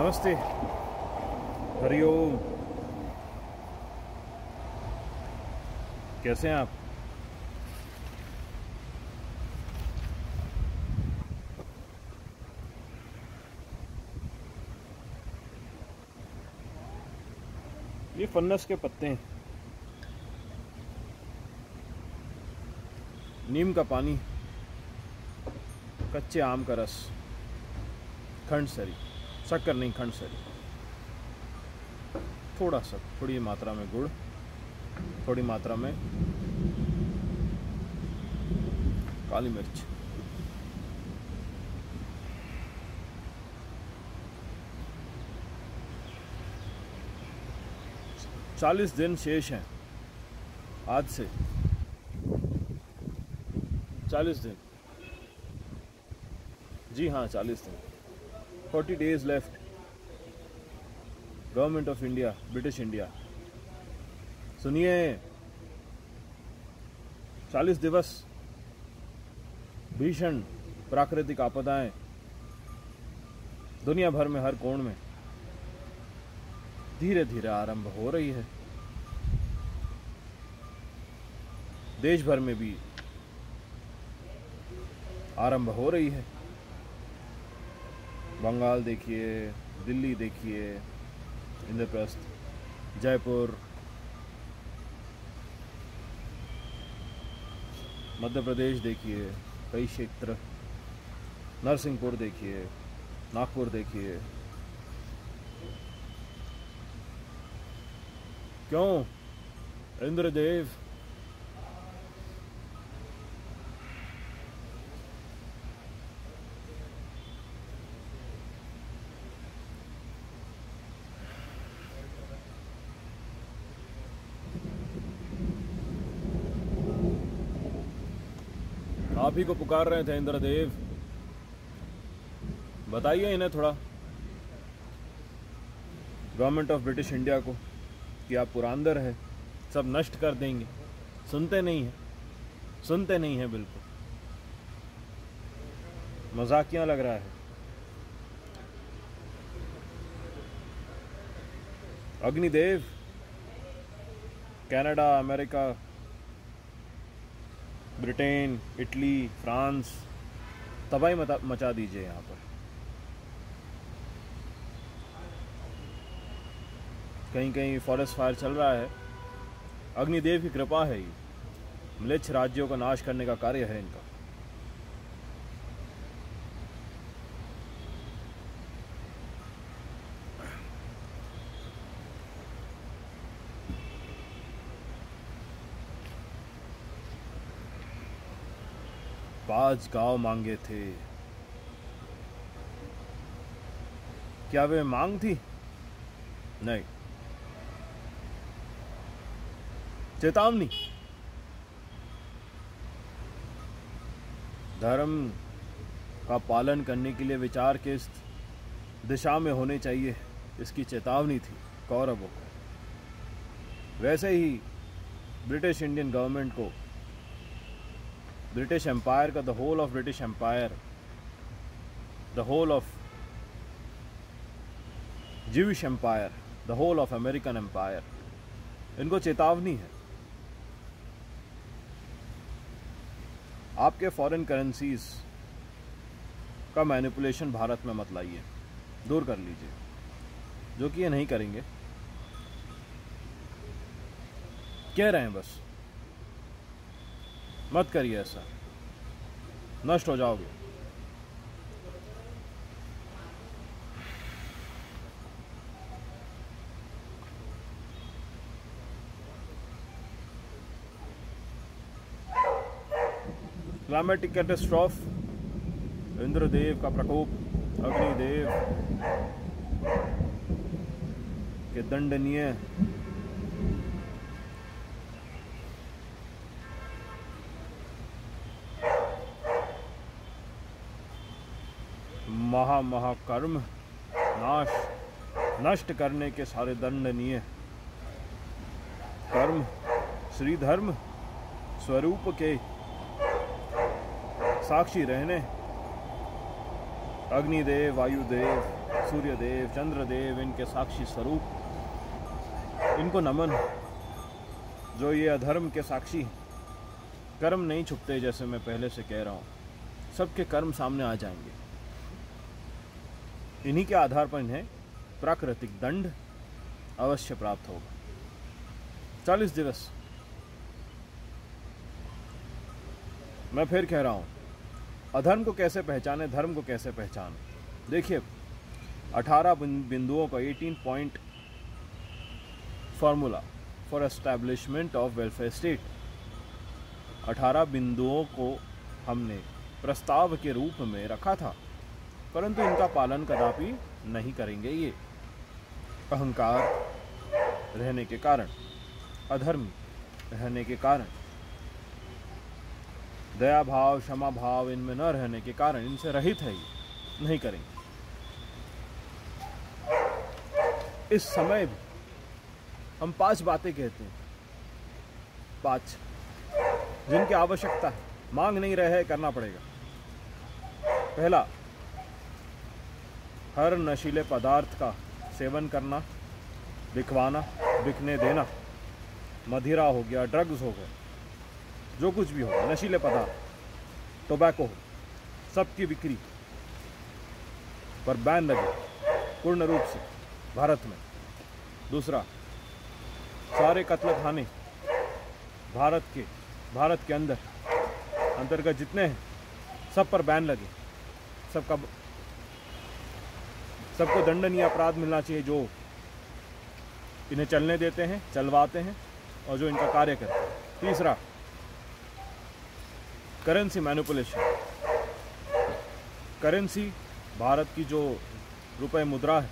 नमस्ते, हरिओम। कैसे हैं आप? ये फन्नस के पत्ते हैं, नीम का पानी, कच्चे आम का रस, खंड सरी, शक्कर नहीं खंड सरी, थोड़ा सा, थोड़ी मात्रा में गुड़, थोड़ी मात्रा में काली मिर्च। चालीस दिन शेष हैं आज से। 40 दिन, जी हाँ 40 दिन। 40 days left. Government of India, British India, सुनिए, 40 दिवस भीषण प्राकृतिक आपदाएं दुनिया भर में हर कोण में धीरे धीरे आरंभ हो रही है। देश भर में भी आरंभ हो रही है। बंगाल देखिए, दिल्ली देखिए, इंद्रप्रस्थ, जयपुर, मध्य प्रदेश देखिए, कई क्षेत्र, नरसिंहपुर देखिए, नागपुर देखिए। क्यों इंद्रदेव? आप ही को पुकार रहे थे इंद्रदेव। बताइए इन्हें थोड़ा, गवर्नमेंट ऑफ ब्रिटिश इंडिया को, कि आप पुरंदर है, सब नष्ट कर देंगे। सुनते नहीं हैं, सुनते नहीं हैं बिल्कुल। मजाकिया लग रहा है। Agnidev, Canada, America, Britain, Italy, France, तबाही मचा दीजिए यहाँ पर। कहीं कहीं फॉरेस्ट फायर चल रहा है। अग्निदेव की कृपा है, ये म्लेच्छ राज्यों का नाश करने का कार्य है इनका। पांच गांव मांगे थे। क्या वे मांग थी? नहीं, चेतावनी। धर्म का पालन करने के लिए विचार किस दिशा में होने चाहिए, इसकी चेतावनी थी कौरवों को। वैसे ही ब्रिटिश इंडियन गवर्नमेंट को, ब्रिटिश एम्पायर का, the whole of British Empire, the whole of Jewish empire, the whole of American empire, इनको चेतावनी है। आपके फॉरेन करेंसीज का मैनिपुलेशन भारत में मत लाइए, दूर कर लीजिए, जो कि ये नहीं करेंगे। कह रहे हैं बस, मत करिए ऐसा, नष्ट हो जाओगे। क्लाइमेटिक कैटास्ट्रॉफ, इंद्रदेव का प्रकोप, अग्निदेव के दंडनीय महाकर्म नाश, नष्ट करने के सारे दंडनीय कर्म श्री धर्म स्वरूप के साक्षी रहने अग्निदेव, वायुदेव, सूर्यदेव, चंद्रदेव, इनके साक्षी स्वरूप, इनको नमन है, जो ये अधर्म के साक्षी हैं। कर्म नहीं छुपते, जैसे मैं पहले से कह रहा हूँ, सबके कर्म सामने आ जाएंगे। इन्हीं के आधार पर इन्हें प्राकृतिक दंड अवश्य प्राप्त होगा। 40 दिवस। मैं फिर कह रहा हूँ, अधर्म को कैसे पहचाने, धर्म को कैसे पहचाने। देखिए, 18 बिंदुओं का 18 point formula for establishment of welfare state. 18 बिंदुओं को हमने प्रस्ताव के रूप में रखा था, परंतु इनका पालन कदापि नहीं करेंगे ये, अहंकार रहने के कारण, अधर्मी रहने के कारण, दया भाव, क्षमा भाव इनमें न रहने के कारण, इनसे रहित है ये, नहीं करेंगे। इस समय भी हम 5 बातें कहते हैं, 5 जिनकी आवश्यकता है, मांग नहीं रहे, करना पड़ेगा। पहला, हर नशीले पदार्थ का सेवन करना, बिकवाना, बिकने देना, मदिरा हो गया, ड्रग्स हो गए, जो कुछ भी हो, नशीले पदार्थ, टोबैको हो, सबकी बिक्री पर बैन लगे पूर्ण रूप से भारत में। दूसरा, सारे कत्ल खाने भारत के अंतर्गत जितने हैं, सब पर बैन लगे, सबको दंडनीय अपराध मिलना चाहिए, जो इन्हें चलने देते हैं, चलवाते हैं और जो इनका कार्य करते हैं। तीसरा, करेंसी मैनिपुलेशन। करेंसी, भारत की जो रुपए मुद्रा है,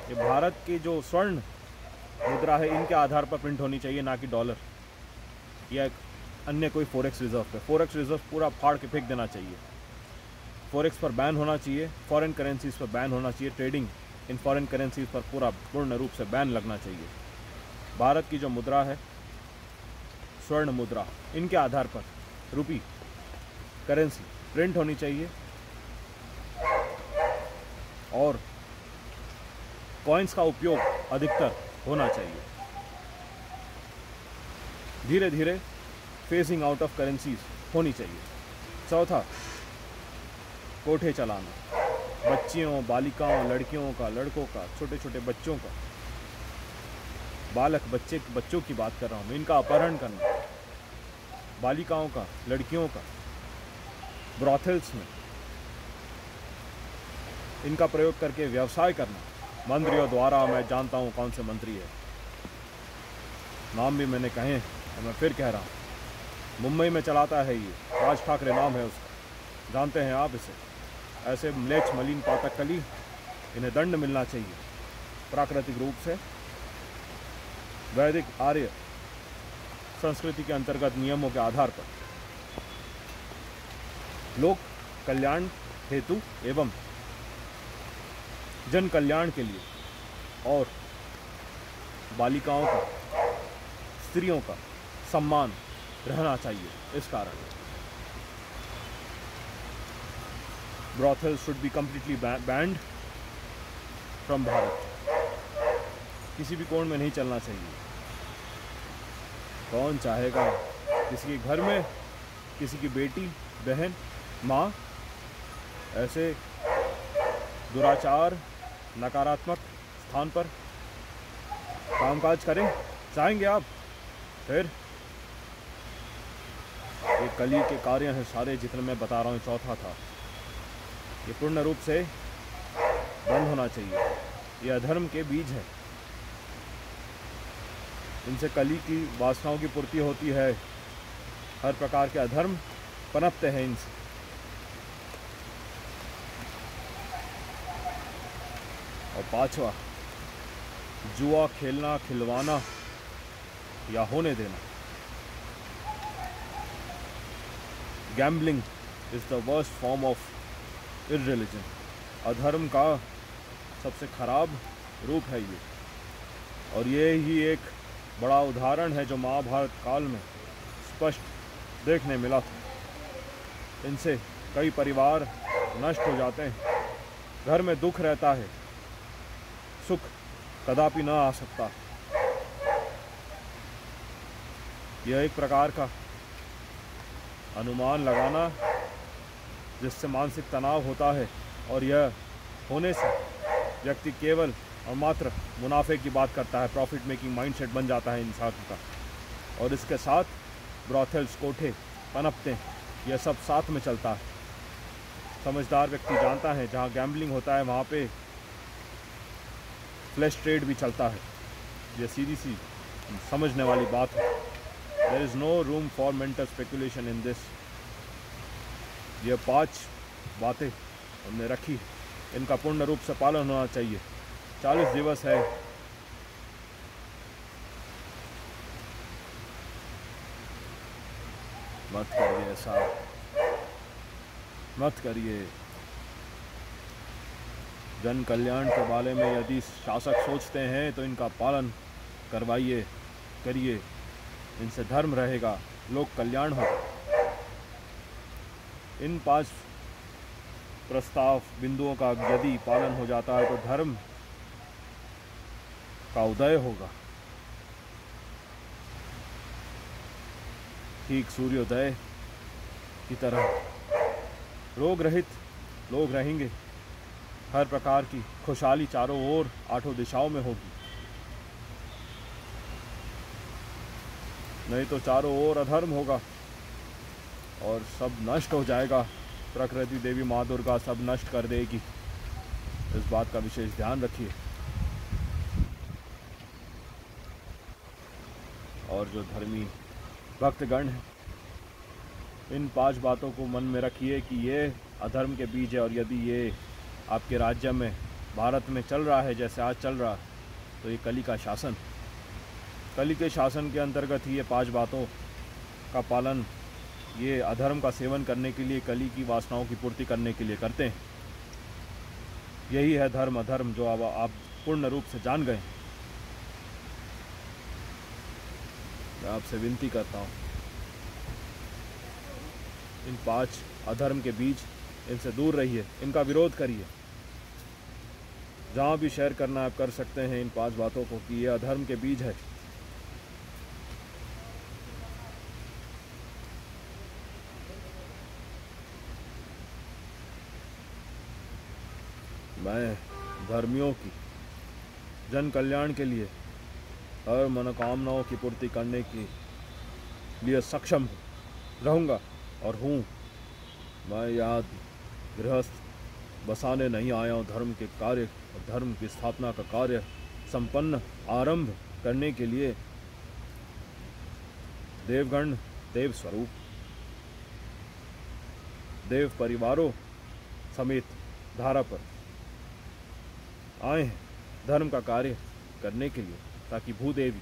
ये भारत की जो स्वर्ण मुद्रा है, इनके आधार पर प्रिंट होनी चाहिए, ना कि डॉलर या अन्य कोई फॉरेक्स रिजर्व पे। फॉरेक्स रिजर्व पूरा फाड़ के फेंक देना चाहिए। फॉरेक्स पर बैन होना चाहिए, फॉरेन करेंसीज पर बैन होना चाहिए, ट्रेडिंग इन फॉरेन करेंसीज पर पूर्ण रूप से बैन लगना चाहिए। भारत की जो मुद्रा है, स्वर्ण मुद्रा, इनके आधार पर रुपी करेंसी प्रिंट होनी चाहिए और कॉइन्स का उपयोग अधिकतर होना चाहिए। धीरे धीरे फेजिंग आउट ऑफ करेंसीज होनी चाहिए। चौथा, कोठे चलाना, बच्चियों, बालिकाओं, लड़कियों का, लड़कों का, छोटे छोटे बच्चों का, बच्चों की बात कर रहा हूँ, इनका अपहरण करना, बालिकाओं का, लड़कियों का, ब्रॉथल्स में इनका प्रयोग करके व्यवसाय करना, मंत्रियों द्वारा। मैं जानता हूँ कौन से मंत्री है, नाम भी मैंने कहे हैं, मैं फिर कह रहा हूँ, मुंबई में चलाता है ये, राज ठाकरे नाम है उसका, जानते हैं आप इसे। ऐसे म्लेच्छ, मलिन, पातक कली, इन्हें दंड मिलना चाहिए प्राकृतिक रूप से, वैदिक आर्य संस्कृति के अंतर्गत नियमों के आधार पर, लोक कल्याण हेतु एवं जन कल्याण के लिए, और बालिकाओं का, स्त्रियों का सम्मान रहना चाहिए। इस कारण brothels should be completely banned from Bharat, किसी भी कोण में नहीं चलना चाहिए। कौन चाहेगा किसी के घर में किसी की बेटी, बहन, माँ ऐसे दुराचार, नकारात्मक स्थान पर कामकाज करें? चाहेंगे आप? फिर ये कली के कार्य हैं सारे जितने मैं बता रहा हूँ। चौथा था, ये पूर्ण रूप से बंद होना चाहिए। ये अधर्म के बीज है, इनसे कली की वासनाओं की पूर्ति होती है, हर प्रकार के अधर्म पनपते हैं इनसे। और पांचवा, जुआ खेलना, खिलवाना या होने देना। Gambling is the worst form of irreligion. अधर्म का सबसे खराब रूप है ये, और ये ही एक बड़ा उदाहरण है जो महाभारत काल में स्पष्ट देखने मिला था। इनसे कई परिवार नष्ट हो जाते हैं, घर में दुख रहता है, सुख कदापि न आ सकता। यह एक प्रकार का अनुमान लगाना जिससे मानसिक तनाव होता है, और यह होने से व्यक्ति केवल और मात्र मुनाफे की बात करता है। प्रॉफिट मेकिंग माइंडसेट बन जाता है इंसान का, और इसके साथ ब्रॉथल्स, कोठे पनपते हैं, यह सब साथ में चलता है। समझदार व्यक्ति जानता है जहाँ गैम्बलिंग होता है वहाँ पे फ्लैश ट्रेड भी चलता है। यह सीधी सी समझने वाली बात है। There is no room for mental speculation in this. यह 5 बातें हमने रखी, इनका पूर्ण रूप से पालन होना चाहिए। 40 दिवस है। मत करिए ऐसा, मत करिए। जन कल्याण के बारे में यदि शासक सोचते हैं तो इनका पालन करवाइए, करिए। इनसे धर्म रहेगा, लोक कल्याण होगा। इन 5 प्रस्ताव बिंदुओं का यदि पालन हो जाता है तो धर्म का उदय होगा। ठीक सूर्योदय की तरह रोग रहित लोग रहेंगे। हर प्रकार की खुशहाली चारों ओर 8 दिशाओं में होगी। नहीं तो चारों ओर अधर्म होगा और सब नष्ट हो जाएगा। प्रकृति देवी माँ दुर्गा सब नष्ट कर देगी। इस बात का विशेष ध्यान रखिए। और जो धर्मी भक्तगण हैं, इन 5 बातों को मन में रखिए कि ये अधर्म के बीज है, और यदि ये आपके राज्य में, भारत में चल रहा है जैसे आज चल रहा, तो ये कली का शासन, कली के शासन के अंतर्गत ही ये 5 बातों का पालन ये अधर्म का सेवन करने के लिए, कली की वासनाओं की पूर्ति करने के लिए करते हैं। यही है धर्म अधर्म जो अब आप पूर्ण रूप से जान गए। मैं आपसे विनती करता हूँ, इन 5 अधर्म के बीज, इनसे दूर रहिए, इनका विरोध करिए। जहाँ भी शेयर करना आप कर सकते हैं इन 5 बातों को कि ये अधर्म के बीज है। मैं धर्मियों की जन कल्याण के लिए हर मनोकामनाओं की पूर्ति करने के लिए सक्षम रहूँगा और हूँ। मैं यहाँ गृहस्थ बसाने नहीं आया हूँ। धर्म के कार्य और धर्म की स्थापना का कार्य संपन्न आरंभ करने के लिए देवगण, देव स्वरूप, देव परिवारों समेत धारा पर आए हैं धर्म का कार्य करने के लिए, ताकि भूदेवी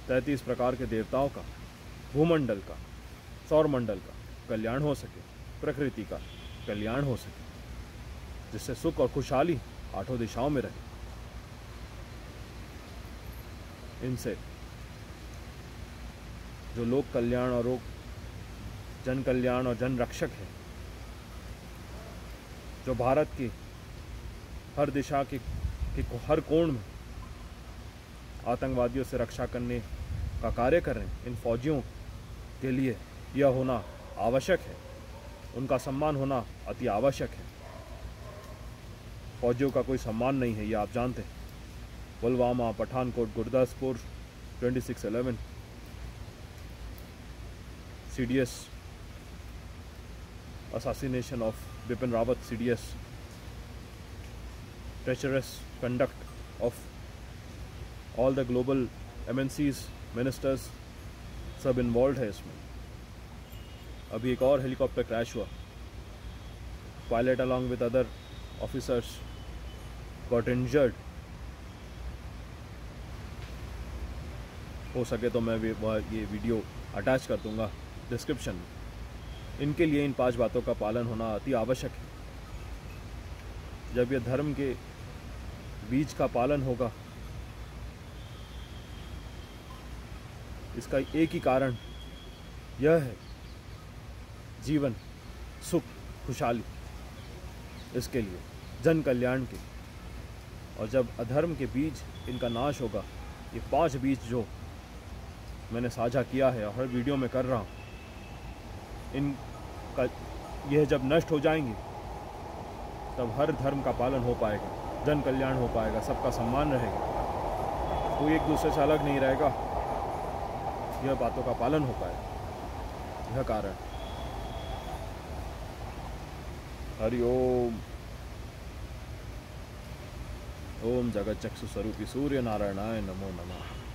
33 प्रकार के देवताओं का, भूमंडल का, सौरमंडल का कल्याण हो सके, प्रकृति का कल्याण हो सके, जिससे सुख और खुशहाली 8 दिशाओं में रहे। इनसे जो लोक कल्याण और जन कल्याण और जन रक्षक है, जो भारत की हर दिशा के हर कोण में आतंकवादियों से रक्षा करने का कार्य कर रहे हैं, इन फौजियों के लिए यह होना आवश्यक है। उनका सम्मान होना अति आवश्यक है। फौजियों का कोई सम्मान नहीं है, ये आप जानते हैं। Pulwama, Pathankot, Gurdaspur, 26/11, CDS, assassination of Bipin Rawat, CDS, treacherous conduct of all the global MNCs, ministers, सब इन्वॉल्व है इसमें। अभी एक और हेलीकॉप्टर क्रैश हुआ, pilot along with other officers got injured. हो सके तो मैं ये वीडियो अटैच कर दूंगा डिस्क्रिप्शन में। इनके लिए इन 5 बातों का पालन होना अति आवश्यक है। जब यह धर्म के बीज का पालन होगा, इसका एक ही कारण यह है, जीवन, सुख, खुशहाली, इसके लिए जन कल्याण के और जब अधर्म के बीज इनका नाश होगा, ये 5 बीज जो मैंने साझा किया है और हर वीडियो में कर रहा हूँ, इनका यह जब नष्ट हो जाएंगे तब हर धर्म का पालन हो पाएगा, जन कल्याण हो पाएगा, सबका सम्मान रहेगा, कोई एक दूसरे से अलग नहीं रहेगा, यह बातों का पालन हो पाएगा। यह कारण। हरि ओम। ओम जगत चक्षु स्वरूपी सूर्य नारायणाय नमो नमः।